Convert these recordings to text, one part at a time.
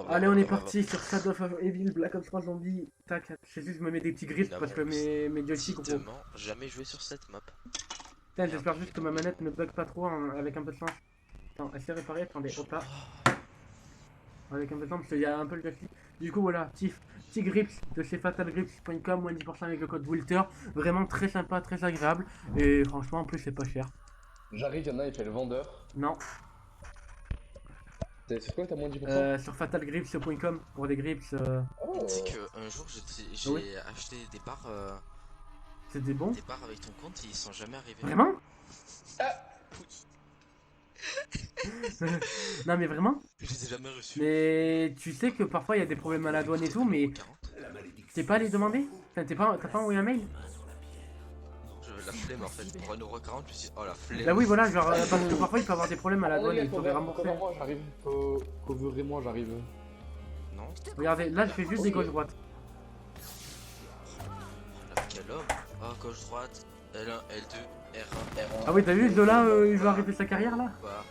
Allez, on est parti sur Shadow of Evil Black Ops 3 Zombie. Tac, je sais juste, je me mets des petits grips parce que mes joysticks gros. Évidemment, jamais joué sur cette map. Putain, j'espère juste que ma manette ne bug pas trop avec un peu de chance. Attends, elle s'est réparée, attendez, hop là. Avec un peu de chance parce qu'il y a un peu le joystick. Du coup, voilà, petit grips de chez fatalgrips.com, moins 10% avec le code Wilter. Vraiment très sympa, très agréable. Et franchement, en plus, c'est pas cher. J'arrive, y'en a, il fait le vendeur. Non, C'est quoi, t'as moins 10%? sur fatalgrips.com pour des grips. Oh. Tu sais qu'un jour j'ai Oui. acheté des barres, C'est des bons. avec ton compte et ils sont jamais arrivés. Vraiment? Ah. Non, mais vraiment? Je les ai jamais reçus. Mais tu sais que parfois il y a des problèmes à la douane et tout, mais 40. t'es pas allé demander? Enfin, t'as pas envoyé un mail? La flemme en fait, pour 1,40€, je me suis dit, oh la flemme. Bah oui, voilà, genre, parce que parfois il peut y avoir des problèmes à la douane et il faudrait rembourser. Moi j'arrive, cover-moi, j'arrive. Non. Regardez, là je fais juste des gauche-droite. Quel homme. Ah, gauche-droite, L1, L2, R1, R1. Ah oui, t'as vu, Zola, il veut arrêter sa carrière là? Bah.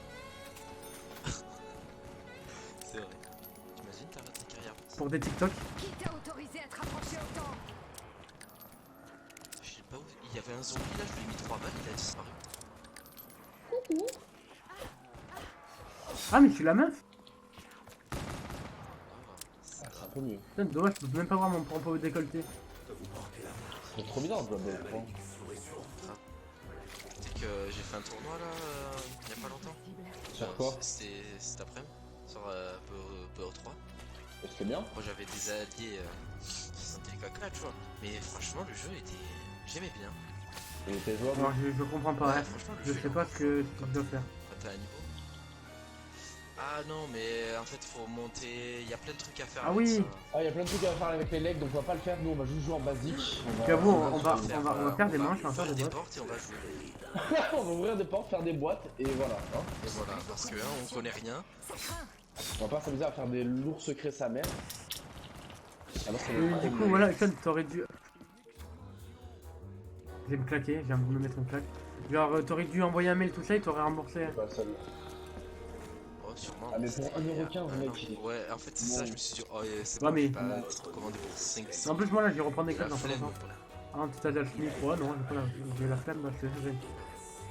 C'est vrai. T'imagines, t'arrêtes ta carrière pour ça. Pour des TikTok. Qui t'a autorisé à te rapprocher autant? Je sais pas où. Il y avait un zombie là, je lui ai mis 3 balles, il a disparu. Ah, mais je suis la meuf? Ah, c'est un peu mieux. Putain, dommage, je peux même pas voir mon propre décolleté. C'est trop bizarre, je dois me prendre. Tu sais que j'ai fait un tournoi là, il y a pas longtemps. Sur quoi? C'était cet après-midi, sur BO3. Et c'était bien? Moi j'avais des alliés qui sentaient le caca, tu vois. Mais franchement, le jeu était. J'aimais bien. Il était jouable? Alors, je comprends pas, ouais. franchement, le Je jeu sais est pas ce que cool. tu dois faire. Quand t'as un niveau. Ah non, mais en fait, faut monter. Il y a plein de trucs à faire. Ah avec oui. ça. Ah, y a plein de trucs à faire avec les legs, donc on va pas le faire, nous on va juste jouer en basique. J'avoue, on va faire faire des manches, on va faire ouvrir des des bottes. portes et on va jouer. on va ouvrir des portes, faire des boîtes, et voilà. Hein. Et voilà, parce que on connaît rien. On va pas s'amuser à faire des lourds secrets sa mère. Alors qu'on Et du coup, voilà, Sean, t'aurais dû. Je vais me claquer, j'ai envie de me mettre une claque. Genre, t'aurais dû envoyer un mail, tout ça, et t'aurais remboursé. pas le seul. Oh, sûrement. Ah, mais pour 1,15€, mec. Ouais, en fait, c'est Non. ça, je me suis dit, oh, c'est Ouais, bon, mais- je vais pas être commandé pour 5 En plus, moi là, je vais reprendre des la claques dans pas flemme. longtemps. Ah, un petit Adalchimi 3, non, j'ai la flemme, bah,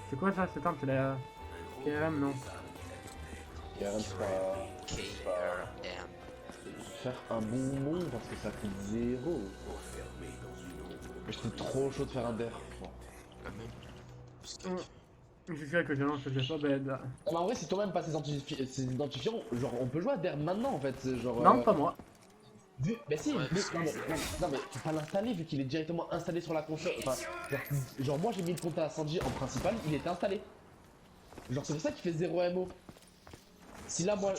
c'est quoi ça? C'est la. KRM, non. Y'a rien de pas KRM. faire un bonbon parce que ça coûte 0. Mais j'étais trop chaud de faire un der. Bon. La même. Parce que- Je sais que je lance, je sais pas, ben. Non, mais en vrai, si toi-même pas ces identifiants, genre on peut jouer à der maintenant en fait. C'est genre. Non, pas moi. Mais si, Ouais. non, mais tu peux pas l'installer vu qu'il est directement installé sur la console. Enfin, genre moi j'ai mis le compte à Sanji en principal, il était installé. Genre c'est pour ça qu'il fait 0 MO. Si là moi,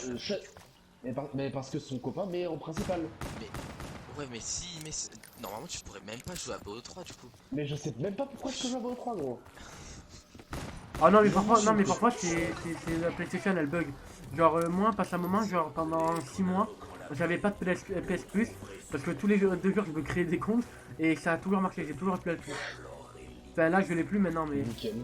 mais parce que son copain met en principal. Ouais, mais si, normalement, tu pourrais même pas jouer à BO3 du coup. Mais je sais même pas pourquoi je peux jouer à BO3 gros. Ah non, mais parfois, c'est la PlayStation, elle bug. Genre, moi, passe un moment, genre pendant 6 mois, j'avais pas de PS Plus, parce que tous les 2 jours, je me créais des comptes, et ça a toujours marché, j'ai toujours PS Plus. Enfin, là, je l'ai plus maintenant, mais. Nickel.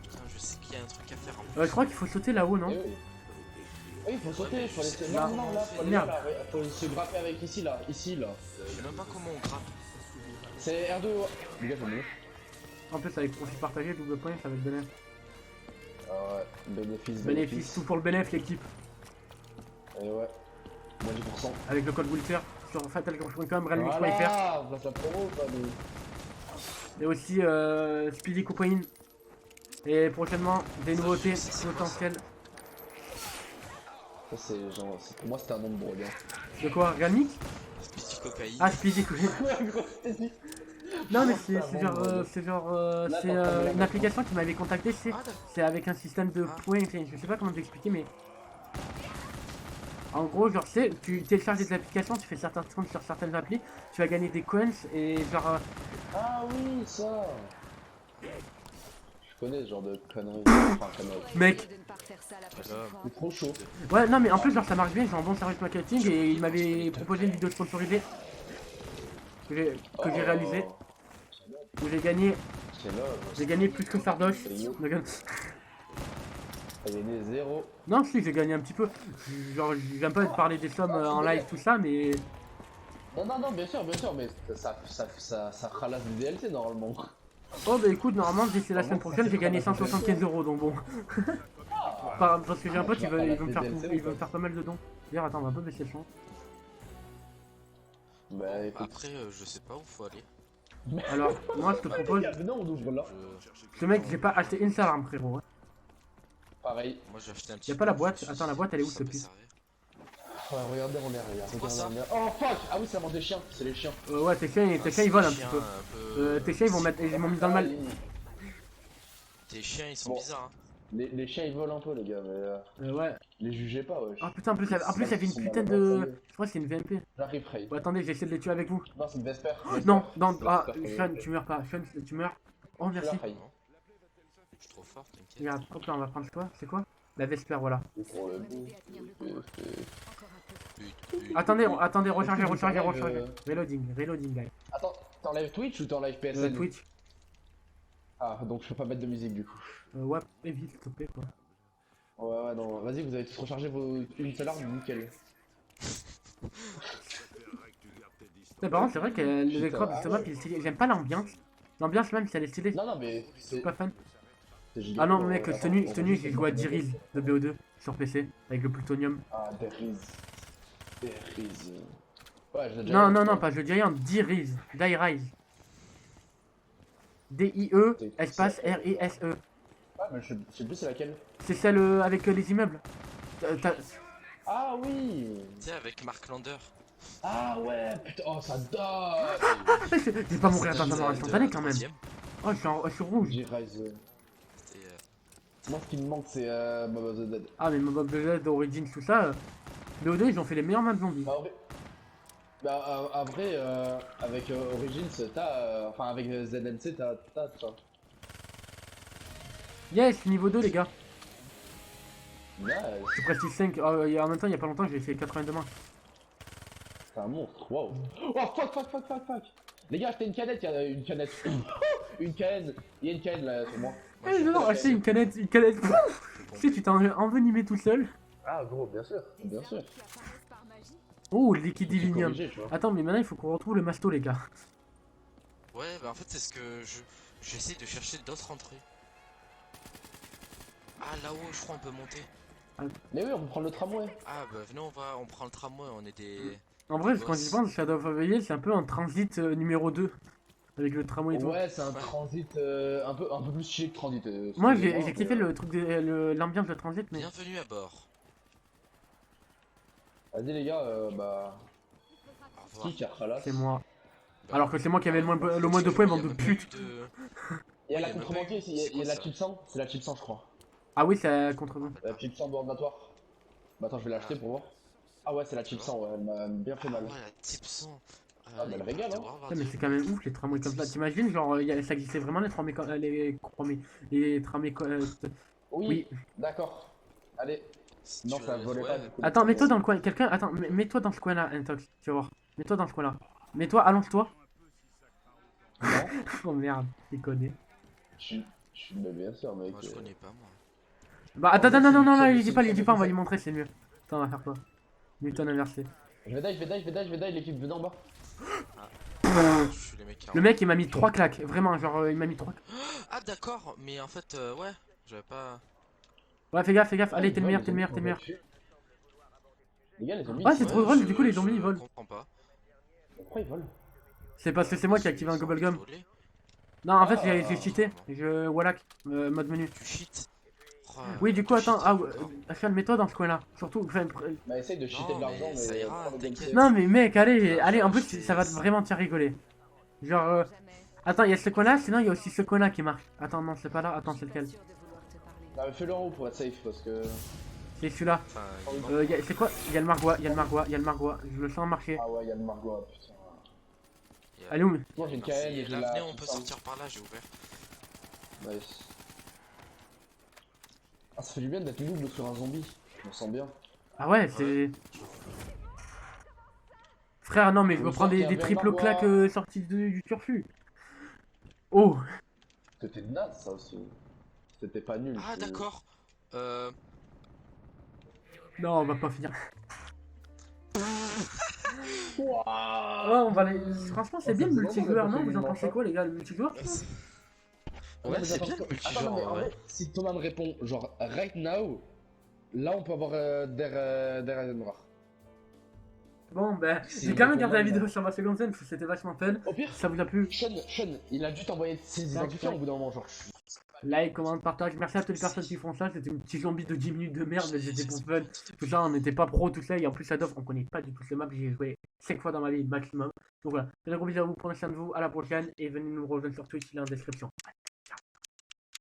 Putain, je sais qu'il y a un truc à faire en plus. Je crois qu'il faut sauter là-haut, non? Eh oui. Oui, il faut sauter, il faut aller Là. non, là, faut aller Merde. là, ouais, faut se grapper avec ici là, Je sais même pas comment on grappe. C'est R2, ouais. Les gars, j'aime bien. En plus, avec profit partagé, double point, ça va être bénéfice. Ah ouais, Bénéfice, tout pour le bénéfice, l'équipe. Et ouais, moins 10%. Avec le code Wilter sur fatalgroup.com, realmix.fr. Voilà, place la promo, quoi, mais... Et aussi Speedy Copain. Et prochainement, des nouveautés potentielles. Ça, c'est genre, pour moi, c'était un nom de drogue. Hein. De quoi? Realmix? Speedy cocaïne. Ah, Speedy Copain. Ouais, gros, c'est Non, mais c'est une application qui m'avait contacté, Ah, d'accord. c'est avec un système de points, enfin, je sais pas comment t'expliquer, mais en gros, genre, tu télécharges des applications, tu fais certains comptes sur certaines applis, tu vas gagner des coins et genre, Ah oui, ça. Je connais ce genre de conneries. Enfin, conneries. mec, De ne pas refaire ça la Quel prochaine homme. fois. C'est trop chaud. ouais, non, mais en plus, genre, ça marche bien, j'ai un bon service marketing et il m'avait proposé une vidéo sponsorisée que j'ai réalisée, où j'ai gagné C'est là. plus que Sardoche. Donc, T'as gagné 0. Non, si, j'ai gagné un petit peu. Genre, j'aime pas parler des sommes en live, tout ça, mais. Non, bien sûr, mais ça ralasse du DLC normalement. Oh, bah écoute, normalement, d'ici la semaine prochaine, j'ai gagné 175 euros, donc bon. Parce que j'ai un pote, il veut me faire pas mal de dons. D'ailleurs, attends, on va pas baisser le son. Bah écoute. Après, je sais pas où faut aller. Alors, moi, je te propose. Venez, on ouvre là. Ce mec, j'ai pas acheté une seule arme, frérot. Hein. Pareil. Moi j'ai acheté un petit. Y'a pas la boîte. je Attends, la sais boîte, elle est où, pas s'il te si ça plaît? peut servir. Ouais, regardez en l'air, regarde. C'est quoi ça? Oh fuck! Ah oui, ça mange des chiens, c'est les chiens. Ouais, tes chiens, ils volent un petit peu. Tes chiens, ils m'ont mis dans le mal. Tes chiens ils sont Bon. bizarres. Hein. Les chiens ils volent un peu, les gars, mais Ouais. les jugez pas, wesh. Ah putain, en plus, il y avait une putain de. Je crois que c'est une VMP. J'arrive, Ray. Bon, attendez, j'essaie de les tuer avec vous. Non, c'est une Vesper. Non, non, ah, Sean, tu meurs pas. Sean, tu meurs. Oh, merci. Non. Je suis trop fort, t'inquiète. Regarde, hop là, on va prendre quoi? C'est quoi? La Vesper, voilà. Pour le On va coup. t'aider à tenir le coup. Encore un peu. Attendez, rechargez. live, Reloading, guys. Attends, t'enlèves Twitch ou t'enlèves PSN? Twitch. Ah, donc je peux pas mettre de musique du coup. Ouais, évite, s'il te plaît, quoi. Ouais, non, vas-y, vous avez tous rechargé une seule arme, nickel. Mais par contre, c'est vrai que le Putain, décor de ah ce map, ouais. il est stylé. J'aime pas l'ambiance. L'ambiance, même si elle est stylée, Non, mais je c'est. suis pas fan. c'est giga Ah non, cool, mec, attends, cette nuit, on j'ai peut joué à juste- Diriz de BO2 sur PC avec le plutonium. Ah, Deriz. Ouais, j'ai déjà. Non, pas je dis rien, Diriz. Diriz. D-I-E, espace R-I-S-E. Ouais, mais je sais plus c'est laquelle. C'est celle avec les immeubles. Ah oui! Tu sais, avec Mark Lander. Ah ouais, putain, oh ça dort! Je vais pas mourir dans un mort instantané quand même. Oh, je suis rouge. J-Rise. Moi, ce qui me manque, c'est Mob of the Dead. Ah, mais Mob of the Dead, Origins, tout ça. BO2, ils ont fait les meilleurs maps zombies. En vrai, avec Origins, t'as. Enfin, avec ZNC, t'as ça. Yes, niveau 2, les gars. Ouais, C'est Prestige 5. En même temps, il y a pas longtemps, j'ai fait 82 mains. c'est un monstre, wow. Oh fuck! Les gars, achetez une canette, y'a une canette. Une canne, y'a une canne là sur moi. Eh, non, acheter une canette. Tu sais, tu t'es envenimé tout seul. Ah, gros, bien sûr. Des armes qui apparaissent par magie. Oh, le liquide Faut divinium. corriger, tu vois. Attends, mais maintenant, il faut qu'on retrouve le masto, les gars. Ouais, bah en fait, c'est ce que j'essaie de chercher d'autres entrées. Ah, là-haut, je crois on peut monter. Mais oui, on peut prendre le tramway. Ah, bah venez, on prend le tramway, on est des. En vrai, quand j'y pense, Shadow of Aveil, c'est un peu un transit numéro 2. Avec le tramway et tout. Ouais, c'est un transit un peu plus chic que transit. Moi, excusez-moi, j'ai kiffé le truc de l'ambiance de transit, mais. Bienvenue à bord. Vas-y, les gars, Au bah. revoir. Qui Khalas? C'est moi. Bah, Alors que c'est moi qui avais le moins de points, bande de pute. Il y a Oui, la il y a même contrebanquée pas eu. ici, il C'est y a quoi la ça chip 100, c'est la chip 100, je crois. Ah oui, c'est contre moi. La chip 100 ordinatoire. Bah, attends, je vais l'acheter pour voir. Ah, ouais, c'est la chip 100, ouais, elle m'a bien fait mal. Ouais, la type 100. Ah, bah, le régal, hein. Putain, mais c'est quand même ouf les tramways comme ça. T'imagines, genre, ça existait vraiment les tramways. Les tramways. Oui, d'accord. Allez. Non, ça volait pas du coup. Attends, mets-toi dans le coin. Quelqu'un, attends, mets-toi dans ce coin-là, Intox. Tu vas voir. Mets-toi dans ce coin-là. Mets-toi, allonge-toi. Non, Oh merde, il connaît. je suis bien sûr, mec. Moi, je connais pas, moi. Bah, attends, non, il dit pas, on va lui montrer, c'est mieux. Attends, on va faire quoi? Newton inversé. Je vais die, l'équipe, venez en bas. Je suis les mecs. Le mec, il m'a mis 3 claques. Vraiment, genre, il m'a mis 3 claques. Ah, d'accord, mais en fait, ouais, j'avais pas. Ouais, fais gaffe. Allez, t'es le meilleur. Les gars, les zombies. Ouais, c'est ils trop drôle, du coup, les zombies, ils volent. Je comprends pas. Pourquoi ils volent? C'est parce que c'est moi qui ai activé un Gobblegum. Voler. Non, en fait, Ah. j'ai cheaté. Je. Wallach, mode menu. Tu cheats. Oh, Oui, du coup, tu attends, cheats, d'accord. Sean, mets-toi dans ce coin-là. Surtout, enfin, Bah, essaye de cheater Non, de l'argent, mais ça ira, prends le t'inquiète. DLC. non, mais mec, allez, Ah, en plus, c'est- ça va vraiment te faire rigoler. Genre, Jamais. attends, il y a ce coin-là, sinon il y a aussi ce coin-là qui marche. Attends, non, c'est pas là, attends, c'est lequel? Sûr de vouloir te parler. Ah, mais fais-le en haut pour être safe parce que. C'est celui-là. Enfin, C'est quoi? Il y a le margois, je le sens marcher. Ah ouais, y'a le Margot, putain. il y a- Allez, où? Moi j'ai une Merci. KN et j'ai Là, la. venez, on peut sortir par là, j'ai ouvert. Nice. Ah, ça fait du bien d'être noob sur un zombie. Je me sens bien. Ah ouais, c'est. Frère, non, mais je Le me prends soir, il y des avait un triples margois. claques sorties du turfu. Oh! C'était naze ça aussi. C'était pas nul. Ah, c'est- d'accord. Non, on va pas finir. Wouah. Ouais, on va les... Franchement, c'est Oh, bien ça le faisait longtemps multijoueur, qu'on non? avait Vous pas en fait pensez une quoi, les gars, le multijoueur? Non, Ouais, mais c'est attends, bien le attends, multijoueur mais en en vrai. vrai, si Thomas me répond, genre, right now, là, on peut avoir der Eisenbach. Bon, ben, Si j'ai il quand même répond regardé la maintenant. vidéo sur ma seconde scène parce que c'était vachement fun. Au pire, Si ça vous a plu, Sean, il a dû t'envoyer ses Tac, identifiants tac. au bout d'un moment, genre. like, commande, partage. Merci à toutes les personnes qui font ça. C'était une petite zombie de 10 minutes de merde, mais c'était pour fun. Tout ça, on n'était pas pro, tout ça. Et en plus, Adolf, on connaît pas du tout ce map. J'ai joué 5 fois dans ma vie maximum. Donc voilà, c'est un gros bisou à vous. Prenez soin de vous. À la prochaine. Et venez nous rejoindre sur Twitch, il est en description.